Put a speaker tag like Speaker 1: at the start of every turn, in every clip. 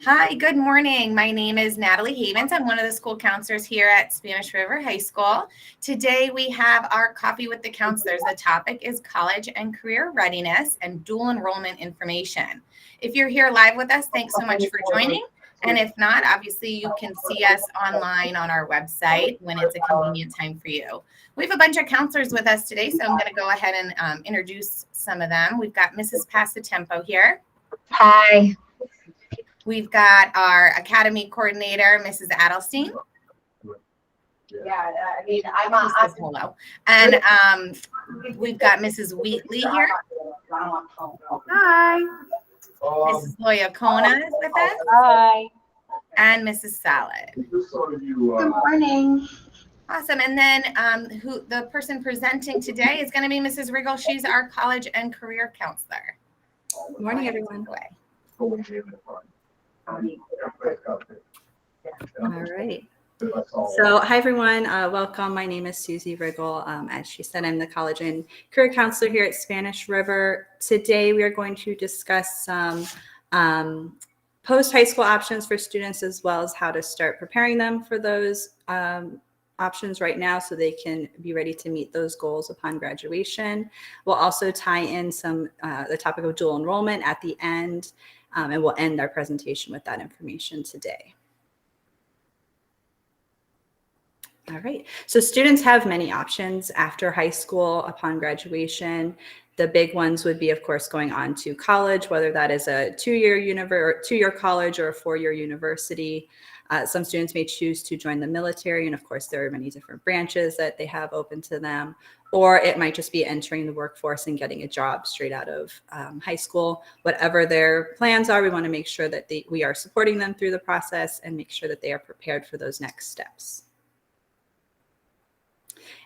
Speaker 1: Hi, good morning. My name is Natalie Havens. I'm one of the school counselors here at Spanish River High School. Today we have our Coffee with the Counselors. The topic is college and career readiness and dual enrollment information. If you're here live with us, thanks so much for joining. And if not, obviously you can see us online on our website when it's a convenient time for you. We have a bunch of counselors with us today, so I'm going to go ahead and introduce some of them. We've got Mrs. Passatempo here.
Speaker 2: Hi.
Speaker 1: We've got our Academy Coordinator, Mrs. Adelstein.
Speaker 2: Yeah, I mean, I'm a
Speaker 1: hello. And we've got Mrs. Wheatley here.
Speaker 2: Hi.
Speaker 1: Mrs. Loyacona is with us.
Speaker 2: Hi.
Speaker 1: And Mrs. Salad.
Speaker 2: Good morning.
Speaker 1: Awesome. And then the person presenting today is going to be Mrs. Riggle. She's our college and career counselor.
Speaker 3: Good morning, everyone. All right. So hi, everyone. Welcome. My name is Susie Riggle. As she said, I'm the college and career counselor here at Spanish River. Today, we are going to discuss some post-high school options for students, as well as how to start preparing them for those options right now so they can be ready to meet those goals upon graduation. We'll also tie in the topic of dual enrollment at the end, and we'll end our presentation with that information today. All right, so students have many options after high school upon graduation. The big ones would be, of course, going on to college, whether that is a two-year college or a four-year university. Some students may choose to join the military, and of course, there are many different branches that they have open to them. Or it might just be entering the workforce and getting a job straight out of high school. Whatever their plans are, we want to make sure that we are supporting them through the process and make sure that they are prepared for those next steps.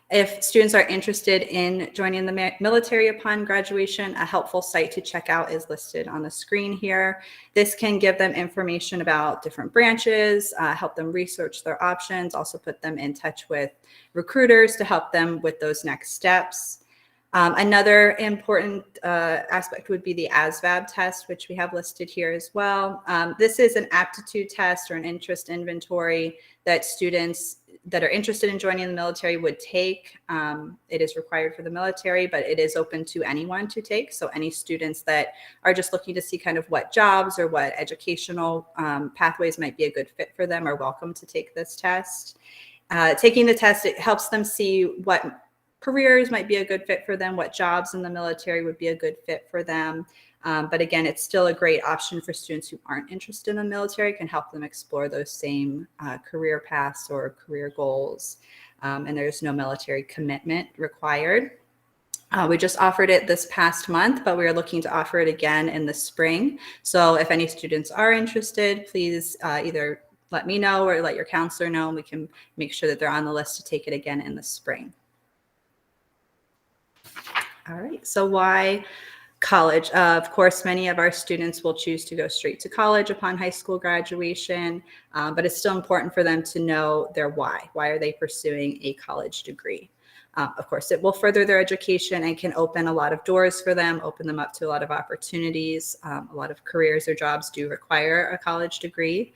Speaker 3: If students are interested in joining the military upon graduation, a helpful site to check out is listed on the screen here. This can give them information about different branches, help them research their options, also put them in touch with recruiters to help them with those next steps. Another important aspect would be the ASVAB test, which we have listed here as well. This is an aptitude test or an interest inventory that students that are interested in joining the military would take. It is required for the military, but it is open to anyone to take. So any students that are just looking to see kind of what jobs or what educational pathways might be a good fit for them are welcome to take this test. Taking the test, it helps them see what careers might be a good fit for them, what jobs in the military would be a good fit for them. But again, it's still a great option for students who aren't interested in the military, can help them explore those same career paths or career goals. And there's no military commitment required. We just offered it this past month, but we are looking to offer it again in the spring. So if any students are interested, please either let me know or let your counselor know, and we can make sure that they're on the list to take it again in the spring. All right, so why college? Of course, many of our students will choose to go straight to college upon high school graduation, but it's still important for them to know their why. Why are they pursuing a college degree? Of course, it will further their education and can open a lot of doors for them, open them up to a lot of opportunities. A lot of careers or jobs do require a college degree.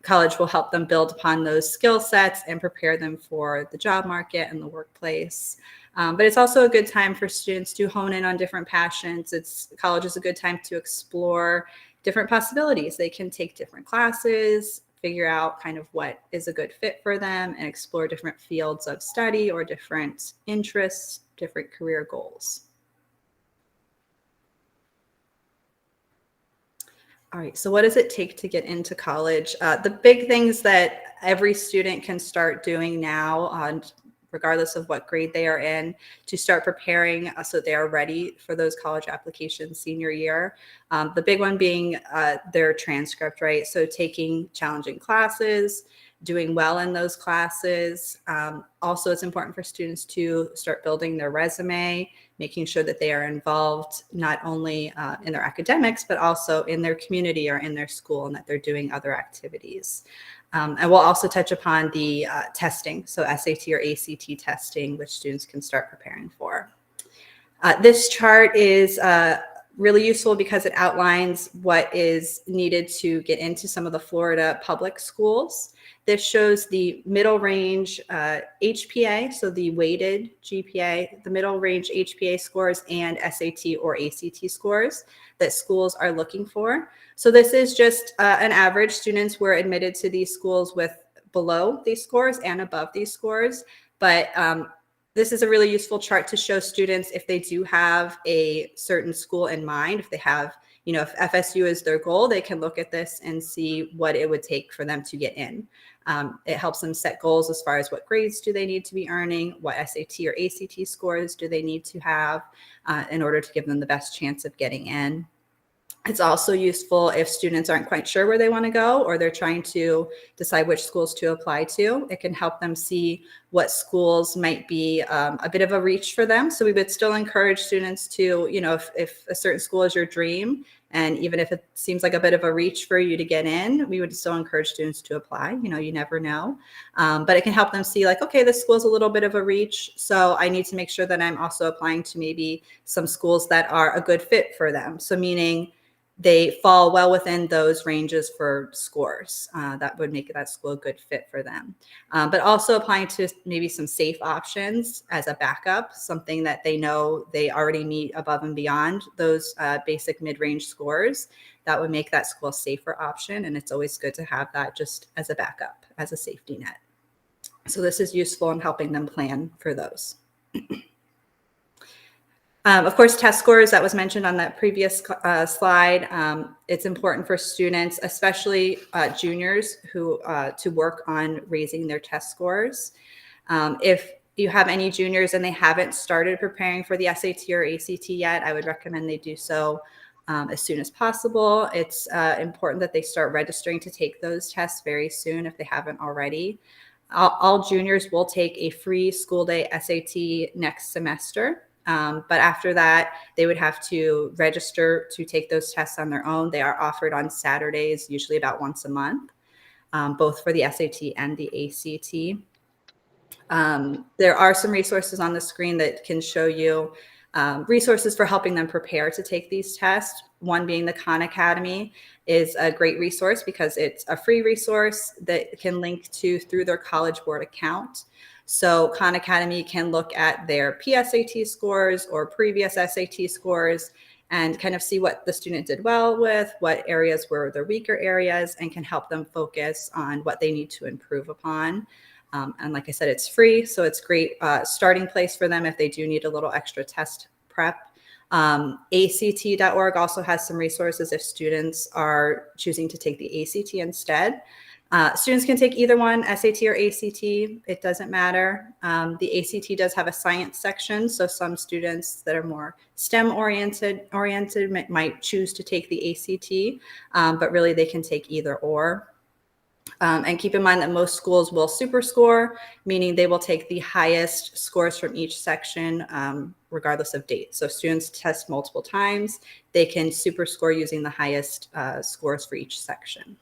Speaker 3: College will help them build upon those skill sets and prepare them for the job market and the workplace. But it's also a good time for students to hone in on different passions. College is a good time to explore different possibilities. They can take different classes, figure out kind of what is a good fit for them, and explore different fields of study or different interests, different career goals. All right, so what does it take to get into college? The big things that every student can start doing now, regardless of what grade they are in, to start preparing so they are ready for those college applications senior year. The big one being their transcript, right? So taking challenging classes, doing well in those classes. Also, it's important for students to start building their resume, making sure that they are involved not only in their academics, but also in their community or in their school, and that they're doing other activities. And we'll also touch upon the testing, so SAT or ACT testing, which students can start preparing for. This chart is Really useful because it outlines what is needed to get into some of the Florida public schools. This shows the middle range HPA, so the weighted GPA, the middle range HPA scores and SAT or ACT scores that schools are looking for. So this is just an average. Students were admitted to these schools with below these scores and above these scores, but this is a really useful chart to show students if they do have a certain school in mind, if they have, you know, if FSU is their goal, they can look at this and see what it would take for them to get in. It helps them set goals as far as what grades do they need to be earning, what SAT or ACT scores do they need to have in order to give them the best chance of getting in. It's also useful if students aren't quite sure where they want to go or they're trying to decide which schools to apply to. It can help them see what schools might be a bit of a reach for them. So we would still encourage students to, you know, if a certain school is your dream, and even if it seems like a bit of a reach for you to get in, we would still encourage students to apply. You know, you never know. But it can help them see like, okay, this school is a little bit of a reach. So I need to make sure that I'm also applying to maybe some schools that are a good fit for them. So meaning they fall well within those ranges for scores. That would make that school a good fit for them. But also applying to maybe some safe options as a backup, something that they know they already meet above and beyond those basic mid-range scores. That would make that school a safer option. And it's always good to have that just as a backup, as a safety net. So this is useful in helping them plan for those. Of course, test scores that was mentioned on that previous slide. It's important for students, especially juniors, who to work on raising their test scores. If you have any juniors and they haven't started preparing for the SAT or ACT yet, I would recommend they do so as soon as possible. It's important that they start registering to take those tests very soon if they haven't already. All juniors will take a free school day SAT next semester. But after that, they would have to register to take those tests on their own. They are offered on Saturdays, usually about once a month, both for the SAT and the ACT. There are some resources on the screen that can show you resources for helping them prepare to take these tests. One being the Khan Academy is a great resource because it's a free resource that can link to through their College Board account. So Khan Academy can look at their PSAT scores or previous SAT scores and kind of see what the student did well with, what areas were their weaker areas, and can help them focus on what they need to improve upon. And like I said, it's free, so it's a great starting place for them if they do need a little extra test prep. ACT.org also has some resources if students are choosing to take the ACT instead. Students can take either one, SAT or ACT. It doesn't matter. The ACT does have a science section, so some students that are more STEM oriented might choose to take the ACT, but really they can take either or. And keep in mind that most schools will super score, meaning they will take the highest scores from each section, regardless of date. So if students test multiple times, they can super score using the highest scores for each section.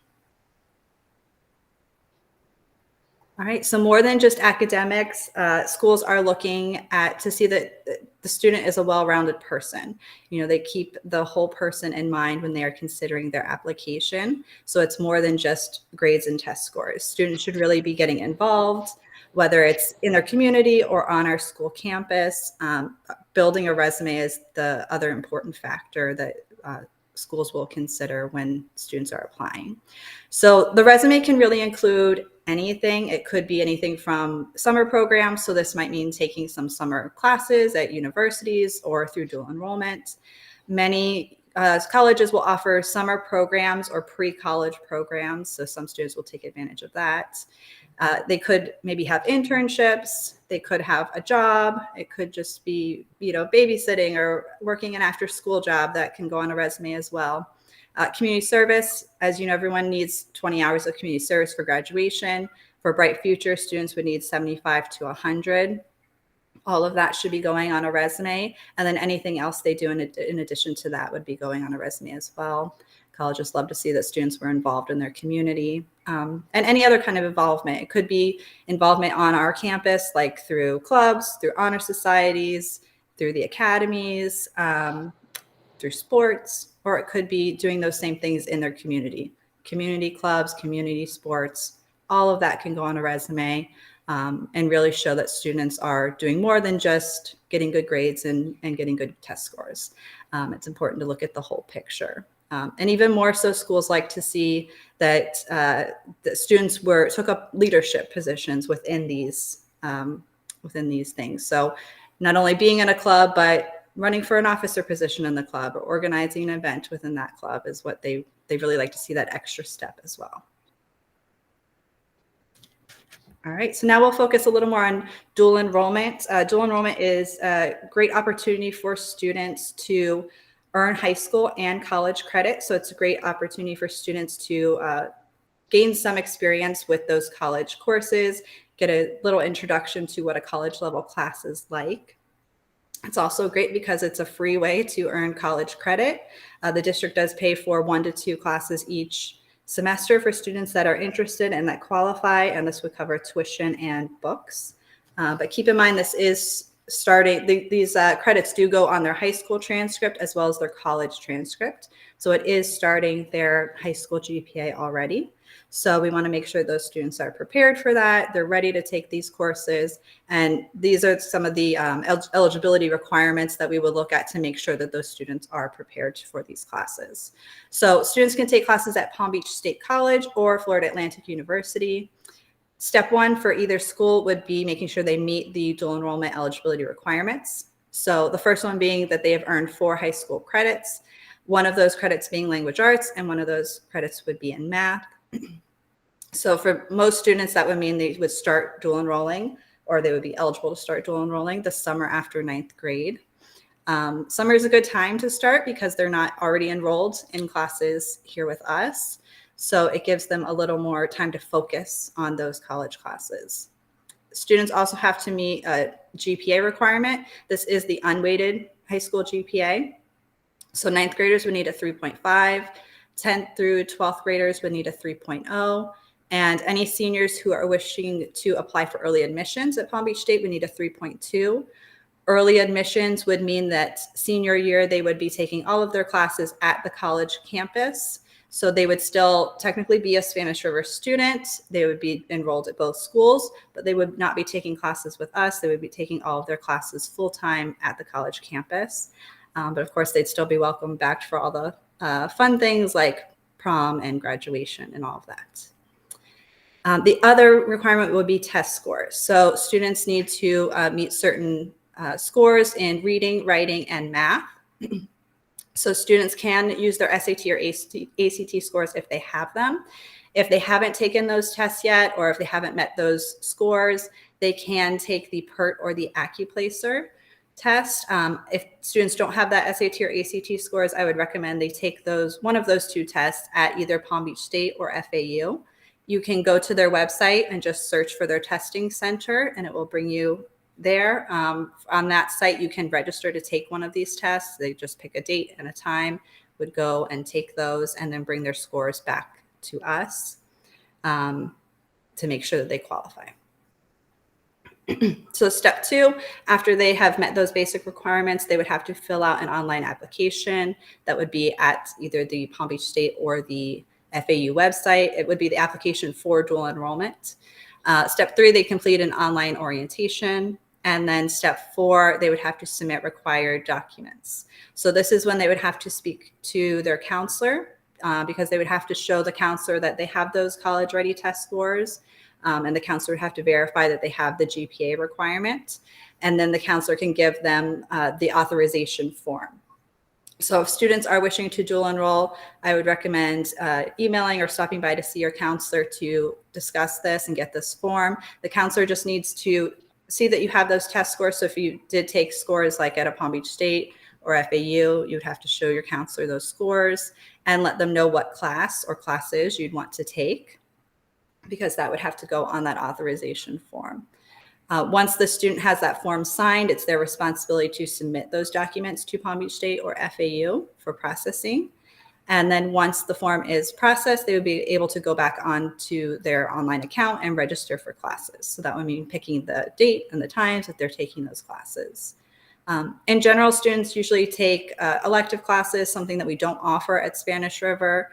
Speaker 3: All right, so more than just academics, schools are looking at to see that the student is a well-rounded person. You know, they keep the whole person in mind when they are considering their application. So it's more than just grades and test scores. Students should really be getting involved, whether it's in their community or on our school campus. Building a resume is the other important factor that schools will consider when students are applying. So the resume can really include anything. It could be anything from summer programs. So this might mean taking some summer classes at universities or through dual enrollment. Many colleges will offer summer programs or pre-college programs. So some students will take advantage of that. They could maybe have internships. They could have a job. It could just be, you know, babysitting or working an after-school job that can go on a resume as well. Community service, as you know, everyone needs 20 hours of community service for graduation. For Bright Future, students would need 75 to 100. All of that should be going on a resume. And then anything else they do in addition to that would be going on a resume as well. Colleges love to see that students were involved in their community. And any other kind of involvement. It could be involvement on our campus, like through clubs, through honor societies, through the academies, through sports, or it could be doing those same things in their community clubs, community sports. All of that can go on a resume and really show that students are doing more than just getting good grades and getting good test scores. It's important to look at the whole picture. And even more so, schools like to see that the students took up leadership positions within these things. So not only being in a club, but running for an officer position in the club or organizing an event within that club is what they really like to see, that extra step as well. All right, so now we'll focus a little more on dual enrollment. Dual enrollment is a great opportunity for students to earn high school and college credit. So it's a great opportunity for students to gain some experience with those college courses, get a little introduction to what a college level class is like. It's also great because it's a free way to earn college credit. The district does pay for 1 to 2 classes each semester for students that are interested and that qualify, and this would cover tuition and books. But keep in mind, this is starting, these credits do go on their high school transcript as well as their college transcript. So it is starting their high school GPA already. So we want to make sure those students are prepared for that. They're ready to take these courses. And these are some of the eligibility requirements that we would look at to make sure that those students are prepared for these classes. So students can take classes at Palm Beach State College or Florida Atlantic University. Step 1 for either school would be making sure they meet the dual enrollment eligibility requirements. So the first one being that they have earned 4 high school credits, one of those credits being language arts, and one of those credits would be in math. So for most students, that would mean they would start dual enrolling, or they would be eligible to start dual enrolling the summer after 9th grade. Summer is a good time to start because they're not already enrolled in classes here with us. So it gives them a little more time to focus on those college classes. Students also have to meet a GPA requirement. This is the unweighted high school GPA. So 9th graders would need a 3.5, 10th through 12th graders would need a 3.0, and any seniors who are wishing to apply for early admissions at Palm Beach State would need a 3.2. Early admissions would mean that senior year, they would be taking all of their classes at the college campus. So they would still technically be a Spanish River student. They would be enrolled at both schools, but they would not be taking classes with us. They would be taking all of their classes full-time at the college campus. But of course, they'd still be welcome back for all the fun things like prom and graduation and all of that. The other requirement would be test scores. So students need to meet certain scores in reading, writing, and math. So students can use their SAT or ACT scores if they have them. If they haven't taken those tests yet, or if they haven't met those scores, they can take the PERT or the AccuPlacer test. If students don't have that SAT or ACT scores, I would recommend they take one of those 2 tests at either Palm Beach State or FAU. You can go to their website and just search for their testing center, and it will bring you there. On that site, you can register to take one of these tests. They just pick a date and a time, would go and take those, and then bring their scores back to us to make sure that they qualify. So step 2, after they have met those basic requirements, they would have to fill out an online application that would be at either the Palm Beach State or the FAU website. It would be the application for dual enrollment. Step 3, they complete an online orientation. And then step 4, they would have to submit required documents. So this is when they would have to speak to their counselor because they would have to show the counselor that they have those college ready test scores. And the counselor would have to verify that they have the GPA requirement. And then the counselor can give them the authorization form. So if students are wishing to dual enroll, I would recommend emailing or stopping by to see your counselor to discuss this and get this form. The counselor just needs to see that you have those test scores. So if you did take scores like at a Palm Beach State or FAU, you would have to show your counselor those scores and let them know what class or classes you'd want to take, because that would have to go on that authorization form. Once the student has that form signed, it's their responsibility to submit those documents to Palm Beach State or FAU for processing. And then once the form is processed, they would be able to go back onto their online account and register for classes. So that would mean picking the date and the times that they're taking those classes. In general, students usually take elective classes, something that we don't offer at Spanish River.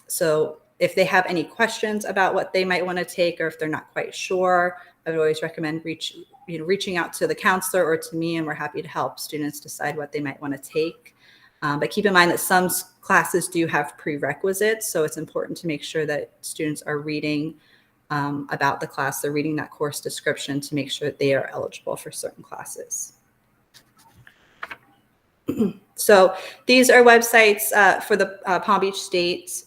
Speaker 3: So if they have any questions about what they might want to take, or if they're not quite sure, I would always recommend reaching out to the counselor or to me, and we're happy to help students decide what they might want to take. But keep in mind that some classes do have prerequisites, so it's important to make sure that students are reading about the class. They're reading that course description to make sure that they are eligible for certain classes. So these are websites for the Palm Beach State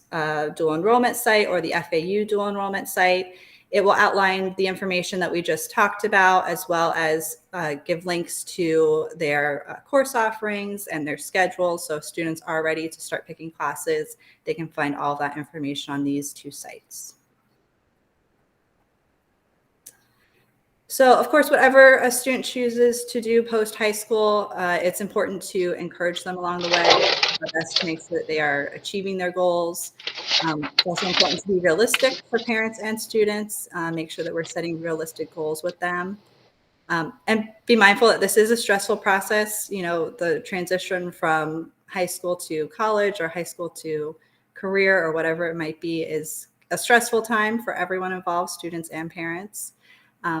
Speaker 3: dual enrollment site or the FAU dual enrollment site. It will outline the information that we just talked about, as well as give links to their course offerings and their schedules. So if students are ready to start picking classes, they can find all of that information on these two sites. So of course, whatever a student chooses to do post-high school, it's important to encourage them along the way, best to make sure that they are achieving their goals. It's also important to be realistic for parents and students, make sure that we're setting realistic goals with them. And be mindful that this is a stressful process. You know, the transition from high school to college or high school to career or whatever it might be is a stressful time for everyone involved, students and parents.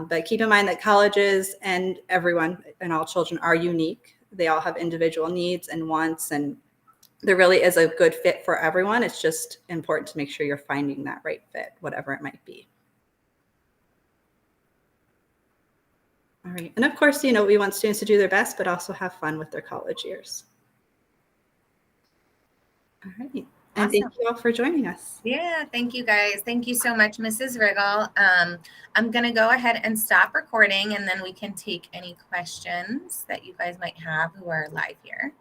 Speaker 3: But keep in mind that colleges and everyone and all children are unique. They all have individual needs and wants, and there really is a good fit for everyone. It's just important to make sure you're finding that right fit, whatever it might be. All right. And of course, you know, we want students to do their best, but also have fun with their college years. All right. And
Speaker 1: Awesome.
Speaker 3: thank you all for joining us.
Speaker 1: Yeah, thank you guys. Thank you so much, Mrs. Riggle. I'm going to go ahead and stop recording, and then we can take any questions that you guys might have who are live here.